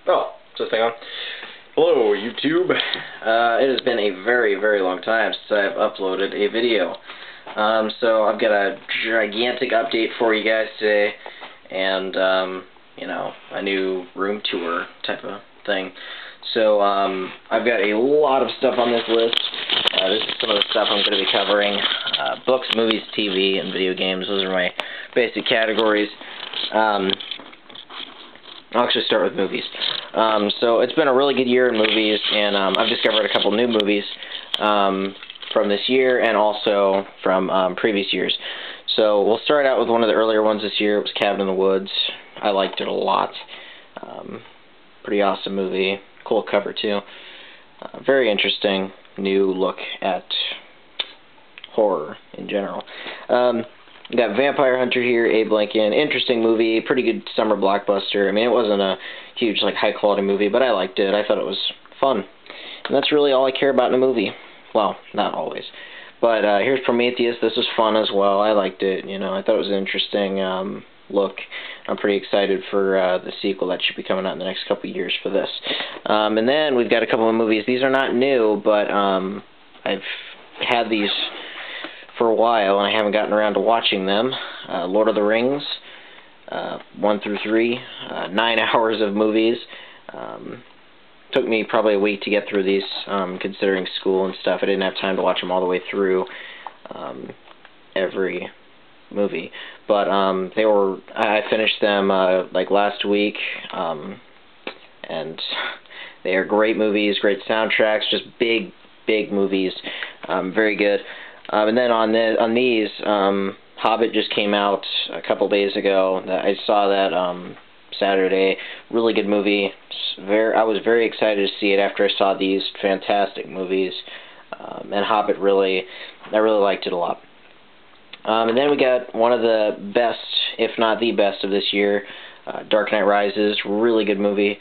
Oh, is this thing on? Hello, YouTube. It has been a very, very long time since I've uploaded a video. So I've got a gigantic update for you guys today, and, you know, a new room tour type of thing. So, I've got a lot of stuff on this list. This is some of the stuff I'm going to be covering. Books, movies, TV, and video games. Those are my basic categories. I'll actually start with movies. So it's been a really good year in movies, and I've discovered a couple new movies from this year and also from previous years. So we'll start out with one of the earlier ones this year. It was Cabin in the Woods. I liked it a lot. Pretty awesome movie. Cool cover too. Very interesting new look at horror in general. We got Vampire Hunter here, Abe Lincoln. Interesting movie, pretty good summer blockbuster. I mean, it wasn't a huge, like, high-quality movie, but I liked it. I thought it was fun. And that's really all I care about in a movie. Well, not always. But here's Prometheus. This was fun as well. I liked it. You know, I thought it was an interesting look. I'm pretty excited for the sequel that should be coming out in the next couple of years for this. And then we've got a couple of movies. These are not new, but I've had these for a while, and I haven't gotten around to watching them. Lord of the Rings, 1 through 3, 9 hours of movies. Took me probably a week to get through these, considering school and stuff. I didn't have time to watch them all the way through every movie. But I finished them like last week, and they are great movies, great soundtracks, just big movies, very good. And then on these, Hobbit just came out a couple days ago. I saw that Saturday. Really good movie. I was very excited to see it after I saw these fantastic movies. And Hobbit I really liked it a lot. And then we got one of the best, if not the best of this year, Dark Knight Rises. Really good movie.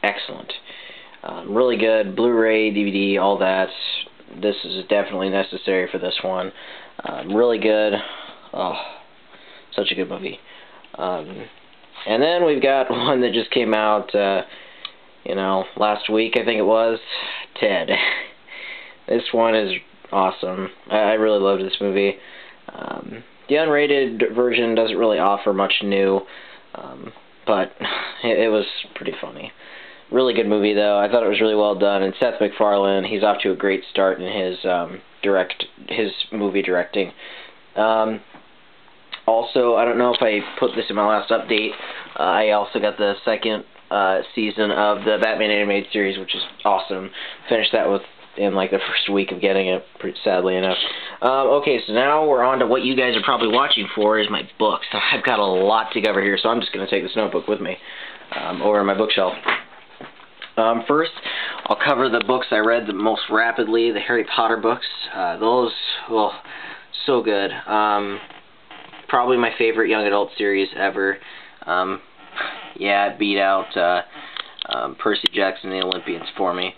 Excellent. Really good. Blu-ray, DVD, all that. This is definitely necessary for this one. Really good. Oh, such a good movie. And then we've got one that just came out, you know, last week, I think it was, Ted. This one is awesome. I really loved this movie. The unrated version doesn't really offer much new, but it was pretty funny. Really good movie, though. I thought it was really well done. And Seth MacFarlane, he's off to a great start in his movie directing. Also, I don't know if I put this in my last update. I also got the second season of the Batman animated series, which is awesome. Finished that in like the first week of getting it, sadly enough. Okay, so now we're on to what you guys are probably watching for, is my books. I've got a lot to cover here, so I'm just going to take this notebook with me over on my bookshelf. First, I'll cover the books I read the most rapidly, the Harry Potter books. Those, well, so good. Probably my favorite young adult series ever. Yeah, it beat out Percy Jackson and the Olympians for me.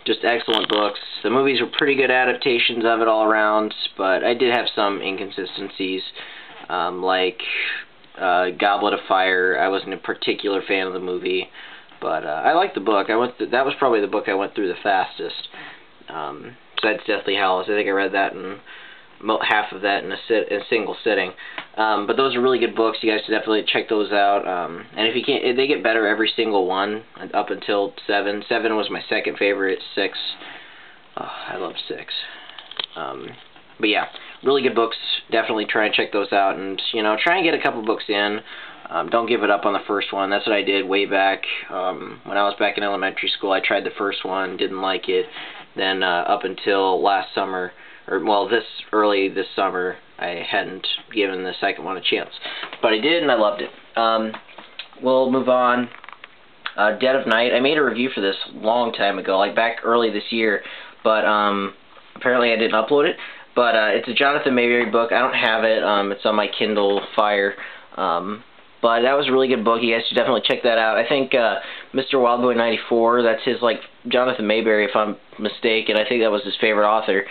Just excellent books. The movies were pretty good adaptations of it all around, but I did have some inconsistencies, like Goblet of Fire. I wasn't a particular fan of the movie. But I liked the book. That was probably the book I went through the fastest. Besides Deathly Hallows, I think I read that in half of that in a single sitting. But those are really good books. You guys should definitely check those out. And if you can't, they get better every single one up until 7. 7 was my second favorite. 6, oh, I love 6. But yeah, really good books. Definitely try and check those out, and you know, try and get a couple books in. Don't give it up on the first one. That's what I did way back when I was back in elementary school. I tried the first one, didn't like it. Then up until last summer, or well, this summer, I hadn't given the second one a chance. But I did, and I loved it. We'll move on. Dead of Night. I made a review for this a long time ago, like back early this year, but apparently I didn't upload it. But it's a Jonathan Maberry book. I don't have it. It's on my Kindle Fire. But that was a really good book. You guys should definitely check that out. I think Mr. Wildboy 94, that's his, like, Jonathan Maberry, if I'm mistaken. I think that was his favorite author.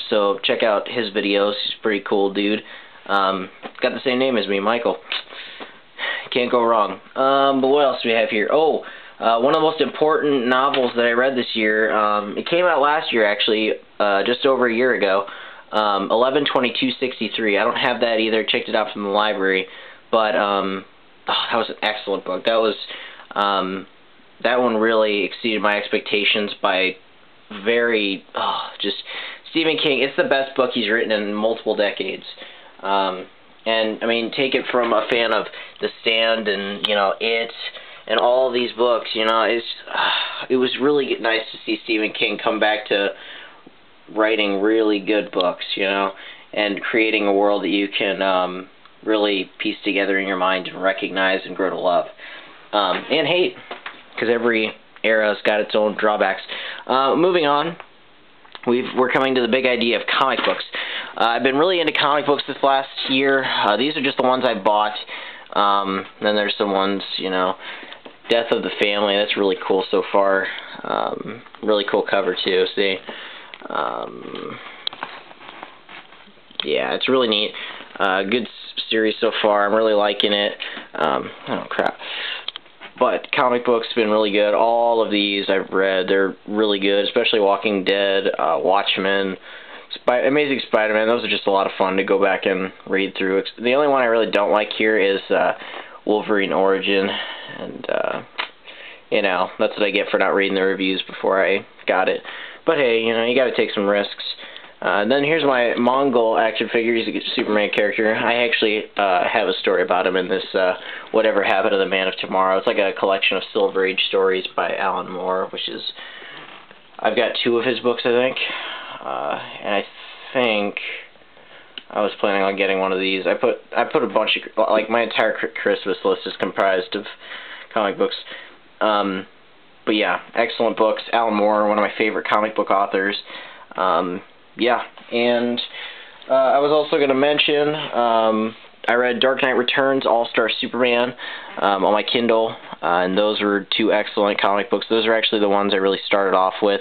So check out his videos. He's a pretty cool dude. Got the same name as me, Michael. Can't go wrong. But what else do we have here? Oh, one of the most important novels that I read this year, it came out last year actually, just over a year ago, 11/22/63. I don't have that either, checked it out from the library, but oh, that was an excellent book. That was, that one really exceeded my expectations by very, just, Stephen King, it's the best book he's written in multiple decades. And, I mean, take it from a fan of The Stand and, you know, It, and all these books, you know, it was really nice to see Stephen King come back to writing really good books, you know, and creating a world that you can really piece together in your mind and recognize and grow to love. And hate, because every era's got its own drawbacks. Moving on, we're coming to the big idea of comic books. I've been really into comic books this last year. These are just the ones I bought. Then there's some ones, you know, Death of the Family, that's really cool so far. Really cool cover too, see? Yeah, it's really neat. Good series so far, I'm really liking it. Oh crap. But comic books have been really good. All of these I've read, they're really good, especially Walking Dead, Watchmen, Amazing Spider-Man. Those are just a lot of fun to go back and read through. The only one I really don't like here is Wolverine Origin, and you know, that's what I get for not reading the reviews before I got it. But hey, you know, you got to take some risks. Then here's my Mongol action figure. He's a Superman character. I actually have a story about him in this Whatever Happened to the Man of Tomorrow. It's like a collection of Silver Age stories by Alan Moore, which is, I've got 2 of his books, I think. And I think I was planning on getting one of these. I put a bunch of, like, my entire Christmas list is comprised of comic books. But yeah, excellent books. Alan Moore, one of my favorite comic book authors. Yeah, and I was also going to mention, I read Dark Knight Returns, All-Star Superman on my Kindle, and those were 2 excellent comic books. Those are actually the ones I really started off with.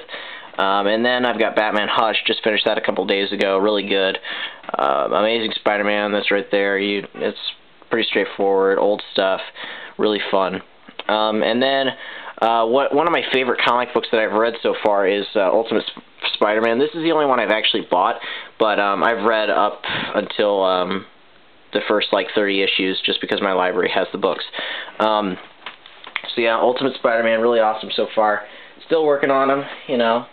And then I've got Batman Hush, just finished that a couple days ago, really good. Amazing Spider-Man, that's right there. It's pretty straightforward, old stuff, really fun. And then one of my favorite comic books that I've read so far is Ultimate Spider-Man. This is the only one I've actually bought, but I've read up until the first like 30 issues just because my library has the books. So yeah, Ultimate Spider-Man, really awesome so far. Still working on them, you know.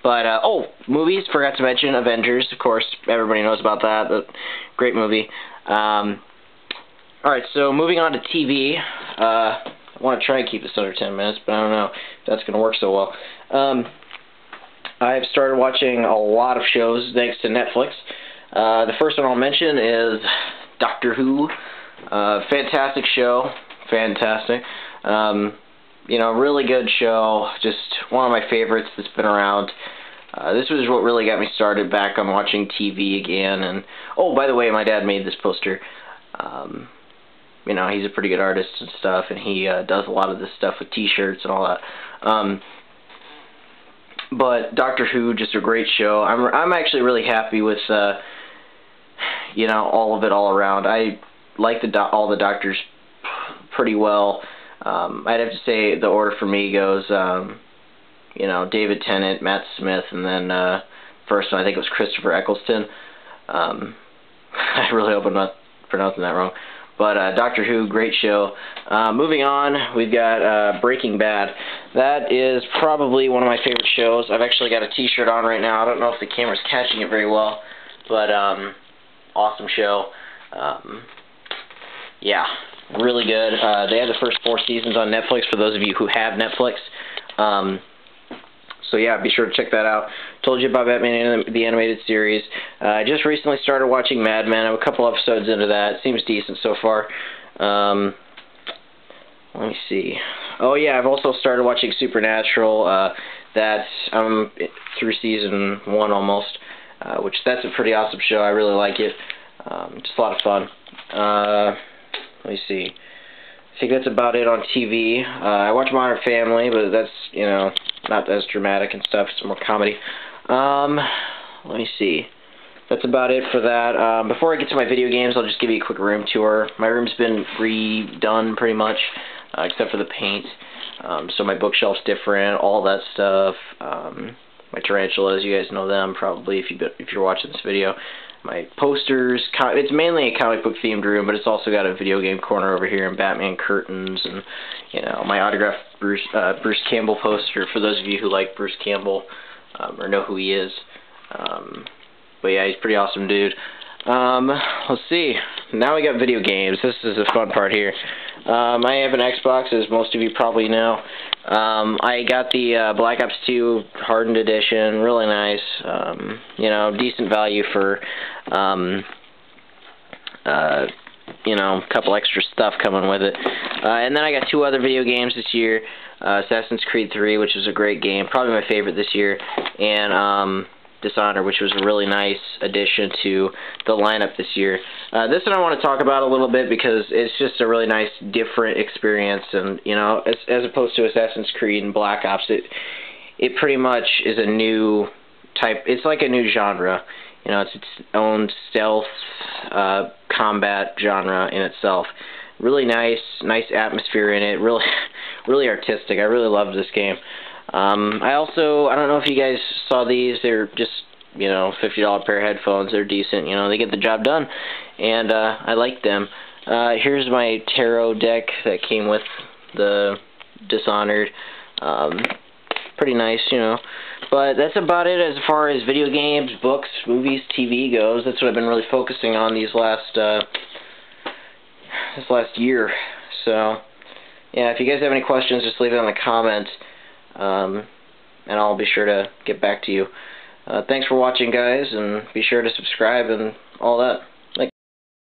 But, oh, movies, forgot to mention Avengers, of course, everybody knows about that, but great movie. Alright, so moving on to TV, I want to try and keep this under 10 minutes, but I don't know if that's going to work so well. I've started watching a lot of shows thanks to Netflix. The first one I'll mention is Doctor Who. Fantastic show, fantastic. You know, really good show, just one of my favorites that's been around. This was what really got me started back on watching TV again. And oh, by the way, my dad made this poster. You know, he's a pretty good artist and stuff, and he does a lot of this stuff with T-shirts and all that. But Doctor Who, just a great show. I'm actually really happy with you know, all of it all around. I like all the Doctors pretty well. I'd have to say the order for me goes, you know, David Tennant, Matt Smith, and then first one I think it was Christopher Eccleston. I really hope I'm not pronouncing that wrong. But Doctor Who, great show. Moving on, we've got Breaking Bad. That is probably one of my favorite shows. I've actually got a T-shirt on right now. I don't know if the camera's catching it very well, but awesome show. Yeah, really good. They have the first 4 seasons on Netflix for those of you who have Netflix. So yeah, be sure to check that out. Told you about Batman the Animated Series. I just recently started watching Mad Men. I'm a couple episodes into that. It seems decent so far. Let me see. Oh yeah, I've also started watching Supernatural. That's through season 1 almost, which that's a pretty awesome show. I really like it. Just a lot of fun. Let me see. I think that's about it on TV. I watch Modern Family, but that's, you know, not as dramatic and stuff. It's more comedy. Let me see. that's about it for that. Before I get to my video games, I'll just give you a quick room tour. My room's been redone pretty much, except for the paint. So my bookshelf's different, all that stuff. My tarantulas, you guys know them probably if you're watching this video. My posters, it's mainly a comic book themed room, but it's also got a video game corner over here and Batman curtains and, you know, my autographed Bruce Campbell poster for those of you who like Bruce Campbell or know who he is. But yeah, he's a pretty awesome dude. Let's see. Now we got video games. This is the fun part here. I have an Xbox, as most of you probably know. I got the Black Ops 2 Hardened Edition. Really nice. You know, decent value for, you know, a couple extra stuff coming with it. And then I got 2 other video games this year. Assassin's Creed 3, which is a great game. Probably my favorite this year. And, Dishonored, which was a really nice addition to the lineup this year. This one I want to talk about a little bit because it's just a really nice, different experience, and you know, as opposed to Assassin's Creed and Black Ops, it pretty much is a new type. It's like a new genre. You know, it's its own stealth combat genre in itself. Really nice atmosphere in it. Really artistic. I really loved this game. I don't know if you guys saw these. They're just, you know, $50 pair of headphones. They're decent, you know, they get the job done, and I like them. Here's my tarot deck that came with the Dishonored. Pretty nice, you know. But that's about it as far as video games, books, movies, TV goes. That's what I've been really focusing on this last year. So, yeah, if you guys have any questions, just leave it in the comments. And I'll be sure to get back to you. Thanks for watching, guys, and be sure to subscribe and all that.